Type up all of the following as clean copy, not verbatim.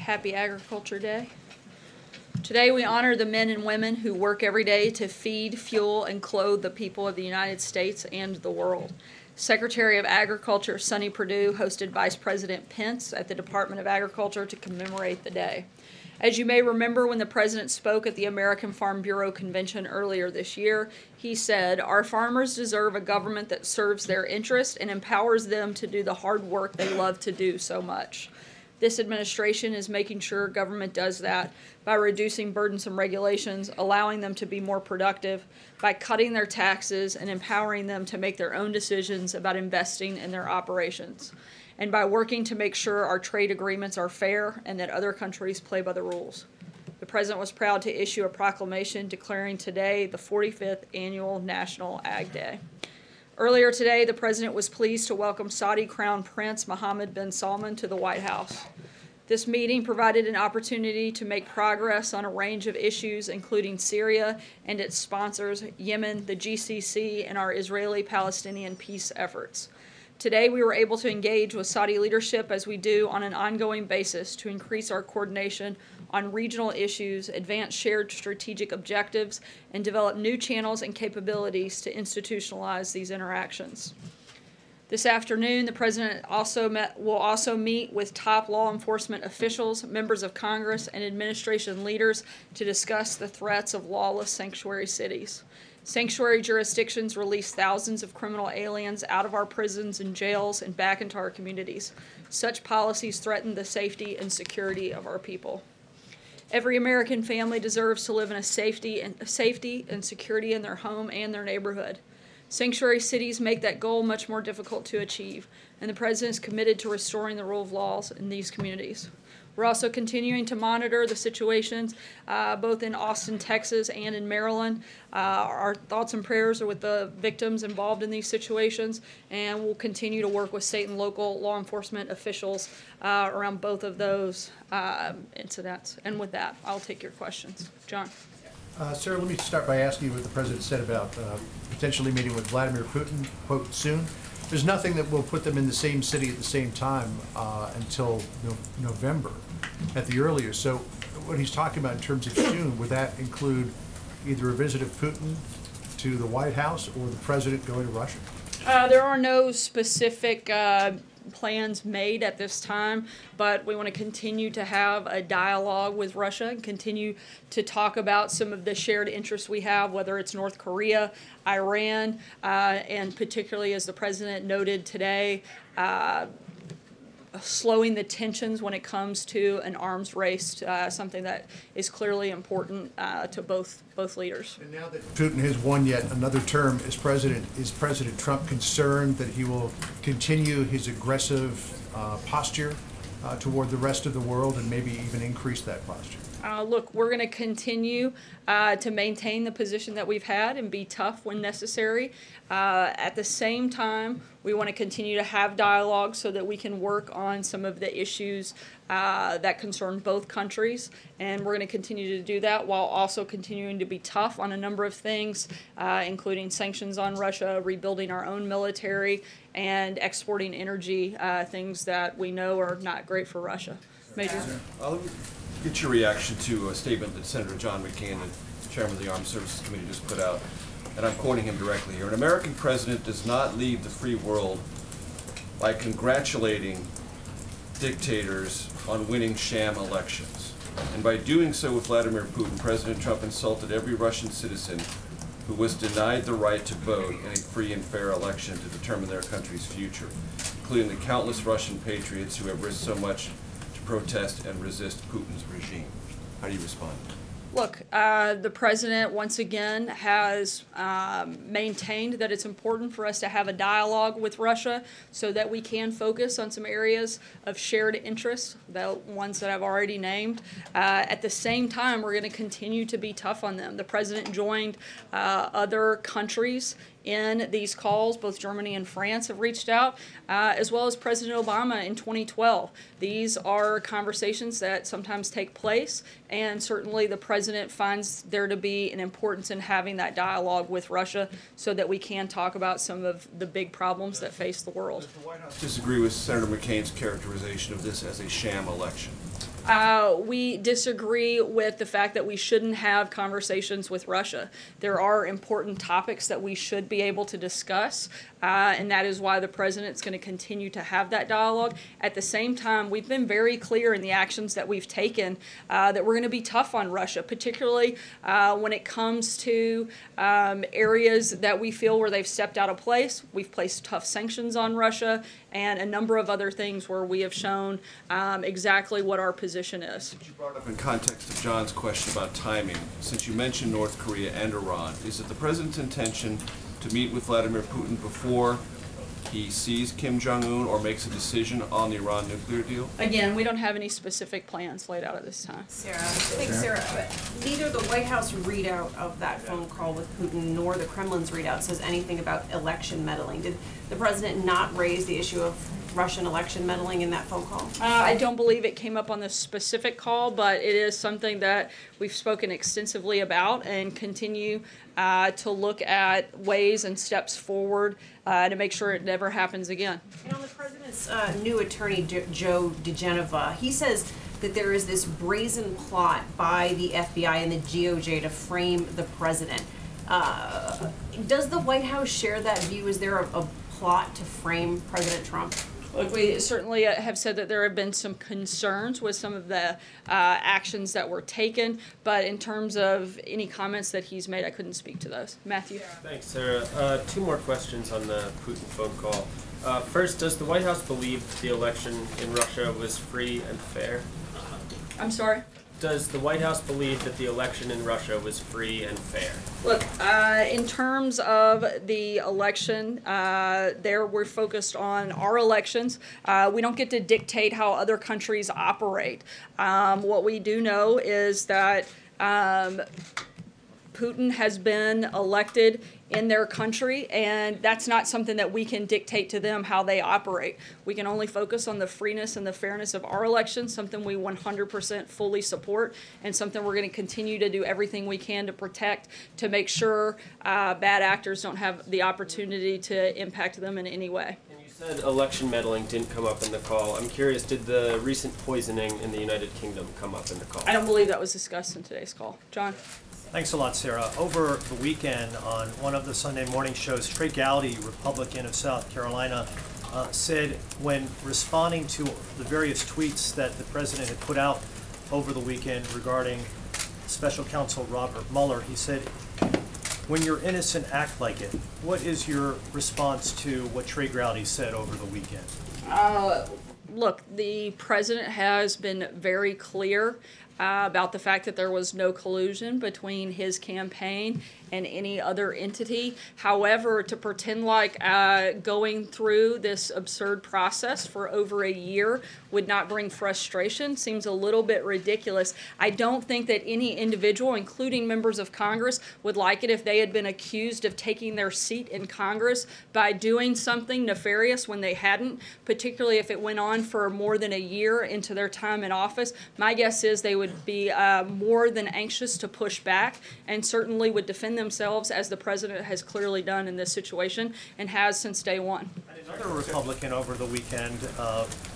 Happy Agriculture Day. Today we honor the men and women who work every day to feed, fuel, and clothe the people of the United States and the world. Secretary of Agriculture Sonny Perdue hosted Vice President Pence at the Department of Agriculture to commemorate the day. As you may remember, when the President spoke at the American Farm Bureau Convention earlier this year, he said, "Our farmers deserve a government that serves their interest and empowers them to do the hard work they love to do so much." This administration is making sure government does that by reducing burdensome regulations, allowing them to be more productive, by cutting their taxes and empowering them to make their own decisions about investing in their operations, and by working to make sure our trade agreements are fair and that other countries play by the rules. The President was proud to issue a proclamation declaring today the 45th Annual National Ag Day. Earlier today, the President was pleased to welcome Saudi Crown Prince Mohammed bin Salman to the White House. This meeting provided an opportunity to make progress on a range of issues, including Syria and its sponsors, Yemen, the GCC, and our Israeli-Palestinian peace efforts. Today, we were able to engage with Saudi leadership as we do on an ongoing basis to increase our coordination on regional issues, advance shared strategic objectives, and develop new channels and capabilities to institutionalize these interactions. This afternoon, the President will also meet with top law enforcement officials, members of Congress, and administration leaders to discuss the threats of lawless sanctuary cities. Sanctuary jurisdictions release thousands of criminal aliens out of our prisons and jails and back into our communities. Such policies threaten the safety and security of our people. Every American family deserves to live in safety and security in their home and their neighborhood. Sanctuary cities make that goal much more difficult to achieve, and the President is committed to restoring the rule of law in these communities. We're also continuing to monitor the situations both in Austin, Texas, and in Maryland. Our thoughts and prayers are with the victims involved in these situations, and we'll continue to work with state and local law enforcement officials around both of those incidents. And with that, I'll take your questions. John. Sir, let me start by asking you what the President said about potentially meeting with Vladimir Putin, quote, soon. There's nothing that will put them in the same city at the same time until November at the earliest. So what he's talking about in terms of soon, would that include either a visit of Putin to the White House or the President going to Russia? There are no specific plans made at this time, but we want to continue to have a dialogue with Russia and continue to talk about some of the shared interests we have, whether it's North Korea, Iran, and particularly, as the President noted today, slowing the tensions when it comes to an arms race, something that is clearly important to both leaders. And now that Putin has won yet another term as president, is President Trump concerned that he will continue his aggressive posture toward the rest of the world and maybe even increase that posture? Look, we're going to continue to maintain the position that we've had and be tough when necessary. At the same time, we want to continue to have dialogue so that we can work on some of the issues that concern both countries. And we're going to continue to do that while also continuing to be tough on a number of things, including sanctions on Russia, rebuilding our own military, and exporting energy, things that we know are not great for Russia. Major. Get your reaction to a statement that Senator John McCain, the chairman of the Armed Services Committee, just put out, and I'm quoting him directly here. An American president does not lead the free world by congratulating dictators on winning sham elections. And by doing so with Vladimir Putin, President Trump insulted every Russian citizen who was denied the right to vote in a free and fair election to determine their country's future, including the countless Russian patriots who have risked so much protest and resist Putin's regime. How do you respond? Look, the President once again has maintained that it's important for us to have a dialogue with Russia so that we can focus on some areas of shared interest, the ones that I've already named. At the same time, we're going to continue to be tough on them. The President joined other countries in these calls. Both Germany and France have reached out, as well as President Obama in 2012. These are conversations that sometimes take place, and certainly the President finds there to be an importance in having that dialogue with Russia so that we can talk about some of the big problems that face the world. Does the White House disagree with Senator McCain's characterization of this as a sham election? We disagree with the fact that we shouldn't have conversations with Russia. There are important topics that we should be able to discuss, and that is why the president's going to continue to have that dialogue. At the same time, we've been very clear in the actions that we've taken that we're going to be tough on Russia, particularly when it comes to areas that we feel where they've stepped out of place. We've placed tough sanctions on Russia and a number of other things where we have shown exactly what our position is. You brought up in context of John's question about timing, since you mentioned North Korea and Iran, is it the president's intention to meet with Vladimir Putin before he sees Kim Jong-un or makes a decision on the Iran nuclear deal? Again, we don't have any specific plans laid out at this time. Sarah, neither the White House readout of that phone call with Putin nor the Kremlin's readout says anything about election meddling. Did the president not raise the issue of Russian election meddling in that phone call? I don't believe it came up on this specific call, but it is something that we've spoken extensively about and continue to look at ways and steps forward to make sure it never happens again. And on the president's new attorney, Joe DeGeneva, he says that there is this brazen plot by the FBI and the DOJ to frame the president. Does the White House share that view? Is there a plot to frame President Trump? Look, we certainly have said that there have been some concerns with some of the actions that were taken, but in terms of any comments that he's made, I couldn't speak to those. Matthew? Thanks, Sarah. Two more questions on the Putin phone call. First, does the White House believe the election in Russia was free and fair? I'm sorry? Does the White House believe that the election in Russia was free and fair? Look, in terms of the election, we're focused on our elections. We don't get to dictate how other countries operate. What we do know is that Putin has been elected in their country, and that's not something that we can dictate to them how they operate. We can only focus on the freeness and the fairness of our elections, something we 100% fully support, and something we're going to continue to do everything we can to protect, to make sure bad actors don't have the opportunity to impact them in any way. And you said election meddling didn't come up in the call. I'm curious, did the recent poisoning in the United Kingdom come up in the call? I don't believe that was discussed in today's call. John? Thanks a lot, Sarah. Over the weekend on one of the Sunday morning shows, Trey Gowdy, Republican of South Carolina, said when responding to the various tweets that the president had put out over the weekend regarding Special Counsel Robert Mueller, he said, when you're innocent, act like it. What is your response to what Trey Gowdy said over the weekend? Look, the president has been very clear about the fact that there was no collusion between his campaign and any other entity. However, to pretend like going through this absurd process for over a year would not bring frustration seems a little bit ridiculous. I don't think that any individual, including members of Congress, would like it if they had been accused of taking their seat in Congress by doing something nefarious when they hadn't, particularly if it went on for more than a year into their time in office. My guess is they would be more than anxious to push back and certainly would defend themselves, as the president has clearly done in this situation and has since day one. Another Republican over the weekend,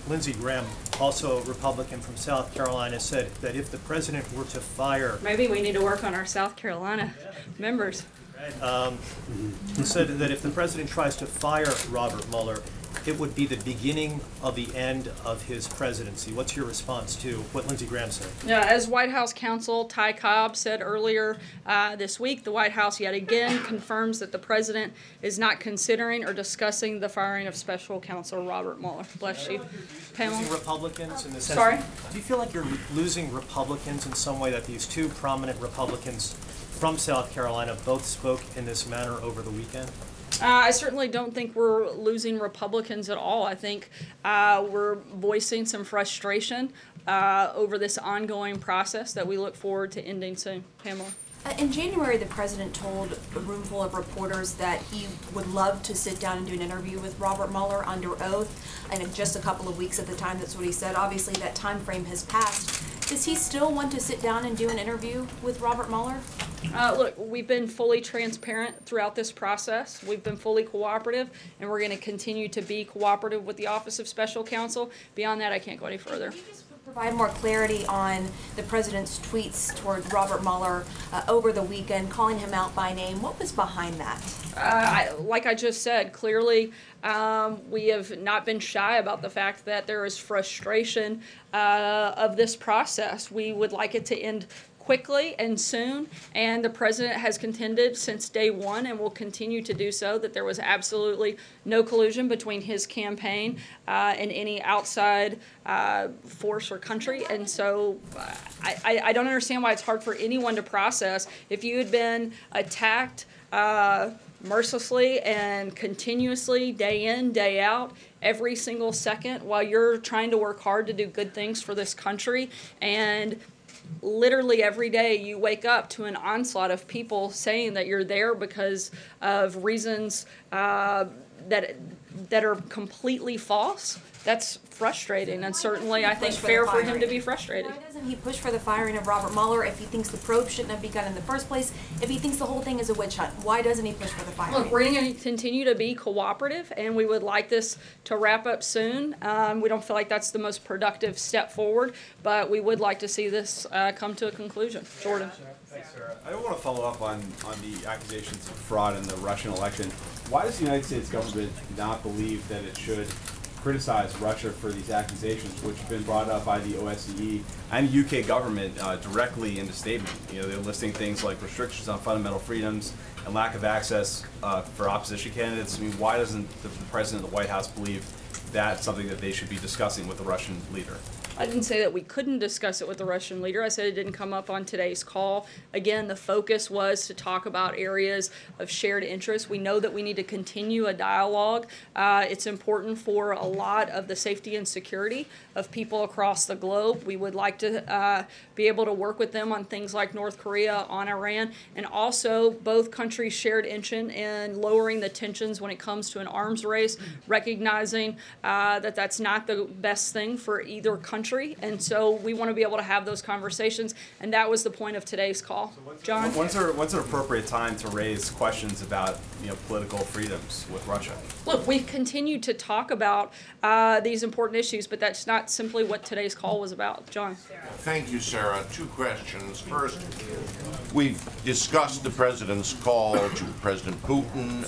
Lindsey Graham, also a Republican from South Carolina, said that if the president were to fire... Maybe we need to work on our South Carolina members. He said that if the president tries to fire Robert Mueller, it would be the beginning of the end of his presidency. What's your response to what Lindsey Graham said? Yeah, as White House counsel Ty Cobb said earlier this week, the White House yet again confirms that the president is not considering or discussing the firing of Special Counsel Robert Mueller. Bless you. Pamela? Losing Republicans in the sense. Sorry? Do you feel like you're losing Republicans in some way, that these two prominent Republicans from South Carolina both spoke in this manner over the weekend? I certainly don't think we're losing Republicans at all. I think we're voicing some frustration over this ongoing process that we look forward to ending soon. Pamela? In January, the president told a room full of reporters that he would love to sit down and do an interview with Robert Mueller under oath, and in just a couple of weeks at the time, that's what he said. Obviously, that time frame has passed. Does he still want to sit down and do an interview with Robert Mueller? Look, we've been fully transparent throughout this process. We've been fully cooperative, and we're going to continue to be cooperative with the Office of Special Counsel. Beyond that, I can't go any further. Can you just Provide more clarity on the president's tweets toward Robert Mueller over the weekend, calling him out by name. What was behind that? Like I just said, clearly we have not been shy about the fact that there is frustration of this process. We would like it to end quickly and soon, and the president has contended since day one and will continue to do so that there was absolutely no collusion between his campaign and any outside force or country. And so I don't understand why it's hard for anyone to process. If you had been attacked mercilessly and continuously, day in, day out, every single second, while you're trying to work hard to do good things for this country, and literally every day you wake up to an onslaught of people saying that you're there because of reasons that are completely false, that's frustrating, and certainly I think fair for him to be frustrated. Why doesn't he push for the firing of Robert Mueller if he thinks the probe shouldn't have begun in the first place, if he thinks the whole thing is a witch hunt? Why doesn't he push for the firing? Look, we're going to continue to be cooperative, and we would like this to wrap up soon. We don't feel like that's the most productive step forward, but we would like to see this come to a conclusion. Jordan. Thanks, Sarah. I want to follow up on the accusations of fraud in the Russian election. Why does the United States government not believe that it should criticize Russia for these accusations, which have been brought up by the OSCE and the UK government directly in the statement? You know, they're listing things like restrictions on fundamental freedoms and lack of access for opposition candidates. I mean, why doesn't the president of the White House believe that's something that they should be discussing with the Russian leader? I didn't say that we couldn't discuss it with the Russian leader. I said it didn't come up on today's call. Again, the focus was to talk about areas of shared interest. We know that we need to continue a dialogue. It's important for a lot of the safety and security of people across the globe. We would like to be able to work with them on things like North Korea, on Iran, and also both countries shared interest in lowering the tensions when it comes to an arms race, recognizing that that's not the best thing for either country. And so we want to be able to have those conversations, and that was the point of today's call. John? When's an appropriate time to raise questions about, you know, political freedoms with Russia? Look, we've continued to talk about these important issues, but that's not simply what today's call was about. John? Thank you, Sarah. Two questions. First, we've discussed the president's call to President Putin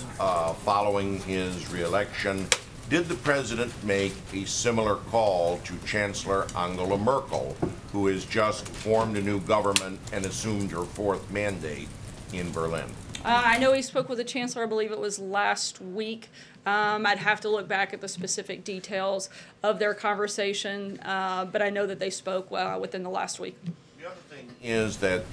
following his re-election. Did the president make a similar call to Chancellor Angela Merkel, who has just formed a new government and assumed her fourth mandate in Berlin? I know he spoke with the chancellor, I believe it was last week. I'd have to look back at the specific details of their conversation, but I know that they spoke within the last week. The other thing is that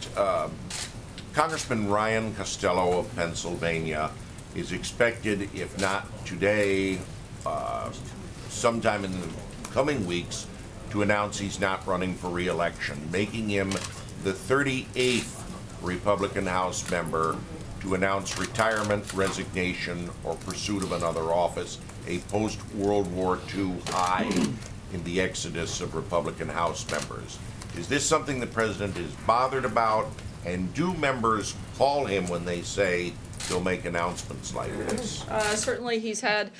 Congressman Ryan Costello of Pennsylvania is expected, if not today, sometime in the coming weeks, to announce he's not running for re-election, making him the 38th Republican House member to announce retirement, resignation, or pursuit of another office, a post-World War II high in the exodus of Republican House members. Is this something the president is bothered about, and do members call him when they say he'll make announcements like this? Certainly he's had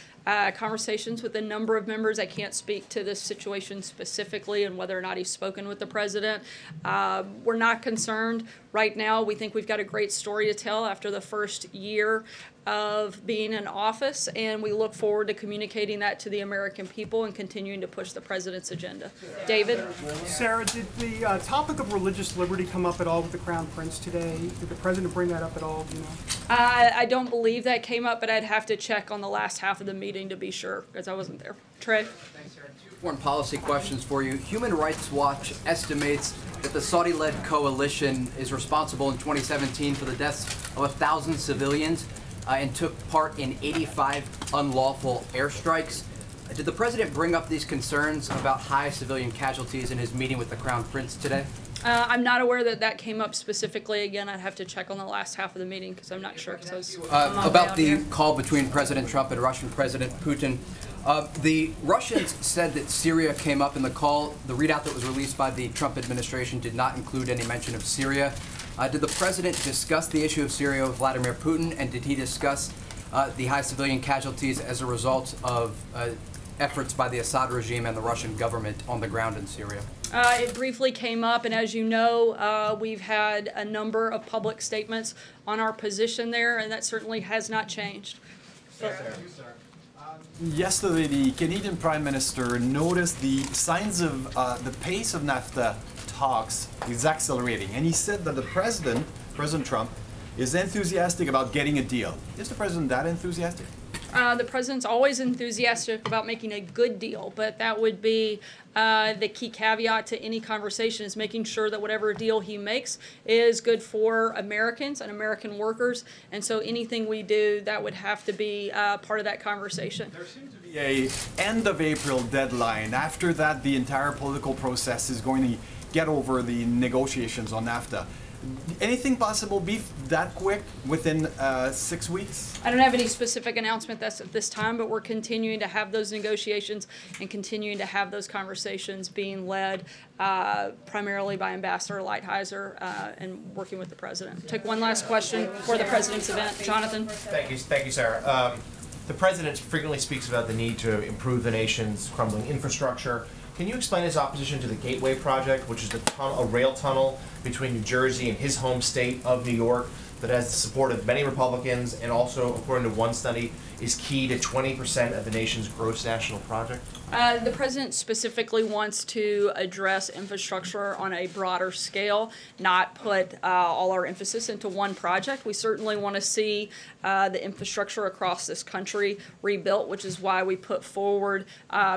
conversations with a number of members. I can't speak to this situation specifically and whether or not he's spoken with the president. We're not concerned right now. We think we've got a great story to tell after the first year of being in office, and we look forward to communicating that to the American people and continuing to push the president's agenda. David? Sarah, did the topic of religious liberty come up at all with the Crown Prince today? Did the president bring that up at all? Do you know? I don't believe that came up, but I'd have to check on the last half of the meeting to be sure, because I wasn't there. Trey? Thanks, Sarah. Two foreign policy questions for you. Human Rights Watch estimates that the Saudi-led coalition is responsible in 2017 for the deaths of 1,000 civilians and took part in 85 unlawful airstrikes. Did the president bring up these concerns about high civilian casualties in his meeting with the Crown Prince today? I'm not aware that that came up specifically. Again, I'd have to check on the last half of the meeting because I'm not sure. About the call between President Trump and Russian President Putin. The Russians said that Syria came up in the call. The readout that was released by the Trump administration did not include any mention of Syria. Did the president discuss the issue of Syria with Vladimir Putin, and did he discuss the high civilian casualties as a result of efforts by the Assad regime and the Russian government on the ground in Syria? It briefly came up, and as you know, we've had a number of public statements on our position there, and that certainly has not changed. Yesterday, the Canadian Prime Minister noticed the signs of the pace of NAFTA talks is accelerating, and he said that the President Trump, is enthusiastic about getting a deal. Is the President that enthusiastic? The President's always enthusiastic about making a good deal, but that would be the key caveat to any conversation, is making sure that whatever deal he makes is good for Americans and American workers. And so anything we do, that would have to be part of that conversation. There seems to be a end of April deadline. After that, the entire political process is going to get over the negotiations on NAFTA. Anything possible be that quick within 6 weeks? I don't have any specific announcement that's at this time, but we're continuing to have those negotiations and continuing to have those conversations being led primarily by Ambassador Lighthizer and working with the President. Take one last question for the President's event. Jonathan? Thank you, Sarah. The President frequently speaks about the need to improve the nation's crumbling infrastructure. Can you explain his opposition to the Gateway project, which is a rail tunnel between New Jersey and his home state of New York that has the support of many Republicans and also, according to one study, is key to 20% of the nation's gross national product? The President specifically wants to address infrastructure on a broader scale, not put all our emphasis into one project. We certainly want to see the infrastructure across this country rebuilt, which is why we put forward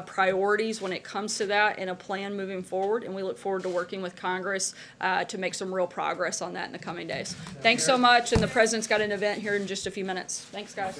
priorities when it comes to that in a plan moving forward, and we look forward to working with Congress to make some real progress on that in the coming days. Thanks so much, and the President's got an event here in just a few minutes. Thanks, guys.